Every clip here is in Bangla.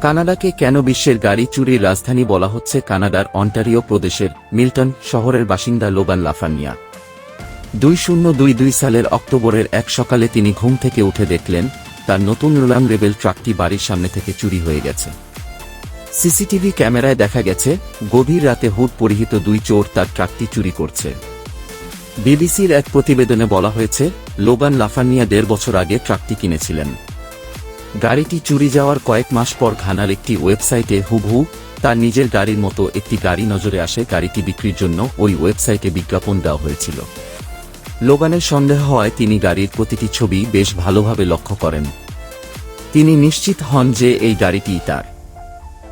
কানাডাকে কেন বিশ্বের গাড়ি চুরির রাজধানী বলা হচ্ছে? কানাডার অন্টারিও প্রদেশের মিল্টন শহরের বাসিন্দা লোগান লাফানিয়া 2022 সালের অক্টোবরের এক সকালে তিনি ঘুম থেকে উঠে দেখলেন তার নতুন রোলাম রেবেল ট্রাকটি বাড়ির সামনে থেকে চুরি হয়ে গেছে। সিসিটিভি ক্যামেরায় দেখা গেছে গভীর রাতে হুড পরিহিত দুই চোর তার ট্রাকটি চুরি করছে। বিবিসির এক প্রতিবেদনে বলা হয়েছে, লোগান লাফানিয়া 1.5 বছর আগে ট্রাকটি কিনেছিলেন। গাড়িটি চুরি যাওয়ার কয়েক মাস পর ঘানার একটি ওয়েবসাইটে হুবহু তার নিজের গাড়ির মতো একটি গাড়ি নজরে আসে। গাড়িটি বিক্রির জন্য ওই ওয়েবসাইটে বিজ্ঞাপন দেওয়া হয়েছিল। লোগানের সন্দেহ হয় তিনি গাড়ির প্রতিটি ছবি বেশ ভালোভাবে লক্ষ্য করেন। তিনি নিশ্চিত হন যে এই গাড়িটিই তার।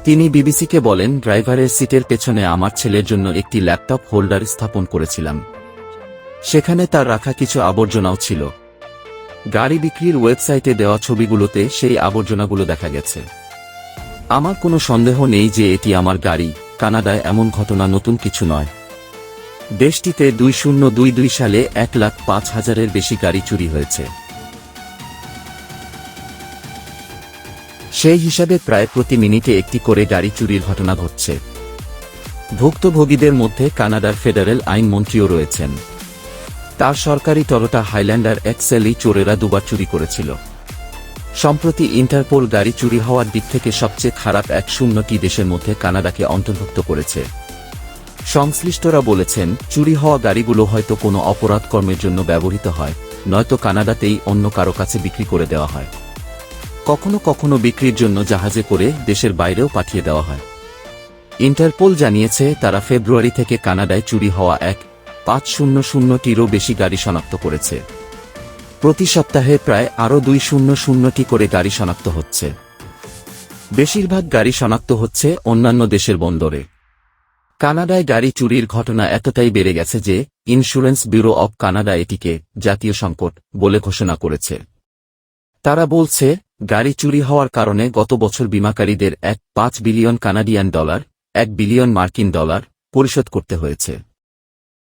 তিনি বিবিসিকে বলেন, ড্রাইভারের সিটের পেছনে আমার ছেলের জন্য একটি ল্যাপটপ হোল্ডার স্থাপন করেছিলাম। সেখানে তার রাখা কিছু আবর্জনাও ছিল। গাড়ি বিক্রির ওয়েবসাইটে দেওয়া ছবিগুলোতে সেই আবর্জনাগুলো দেখা গেছে। আমার কোনো সন্দেহ নেই যে এটি আমার গাড়ি। কানাডায় এমন ঘটনা নতুন কিছু নয়। দেশটিতে 2022 সালে 1,05,000-এর বেশি গাড়ি চুরি হয়েছে। সেই হিসাবে প্রায় প্রতি মিনিটে একটি করে গাড়ি চুরির ঘটনা ঘটছে। ভুক্তভোগীদের মধ্যে কানাডার ফেডারেল আইন মন্ত্রীও রয়েছেন। তার সরকারি টয়োটা হাইল্যান্ডার এক্সএলই চোরেরা 2 বার চুরি করেছিল। সম্প্রতি ইন্টারপোল গাড়ি চুরি হওয়ার দিক থেকে সবচেয়ে খারাপ 100টি দেশের মধ্যে কানাডাকে অন্তর্ভুক্ত করেছে। সংশ্লিষ্টরা বলেছেন, চুরি হওয়া গাড়িগুলো হয়তো কোনো অপরাধ কর্মের জন্য ব্যবহৃত হয়, নয়তো কানাডাতেই অন্য কারো কাছে বিক্রি করে দেওয়া হয়। কখনো কখনো বিক্রির জন্য জাহাজে করে দেশের বাইরেও পাঠিয়ে দেওয়া হয়। ইন্টারপোল জানিয়েছে তারা ফেব্রুয়ারি থেকে কানাডায় চুরি হওয়া 1,500টিরও বেশি গাড়ি শনাক্ত করেছে। প্রতি সপ্তাহে প্রায় আরও 200টি করে গাড়ি শনাক্ত হচ্ছে। বেশিরভাগ গাড়ি শনাক্ত হচ্ছে অন্যান্য দেশের বন্দরে। কানাডায় গাড়ি চুরির ঘটনা এতটাই বেড়ে গেছে যে ইন্স্যুরেন্স ব্যুরো অব কানাডা এটিকে জাতীয় সংকট বলে ঘোষণা করেছে। তারা বলছে, গাড়ি চুরি হওয়ার কারণে গত বছর বীমাকারীদের $1.5 বিলিয়ন, $1 বিলিয়ন পরিশোধ করতে হয়েছে।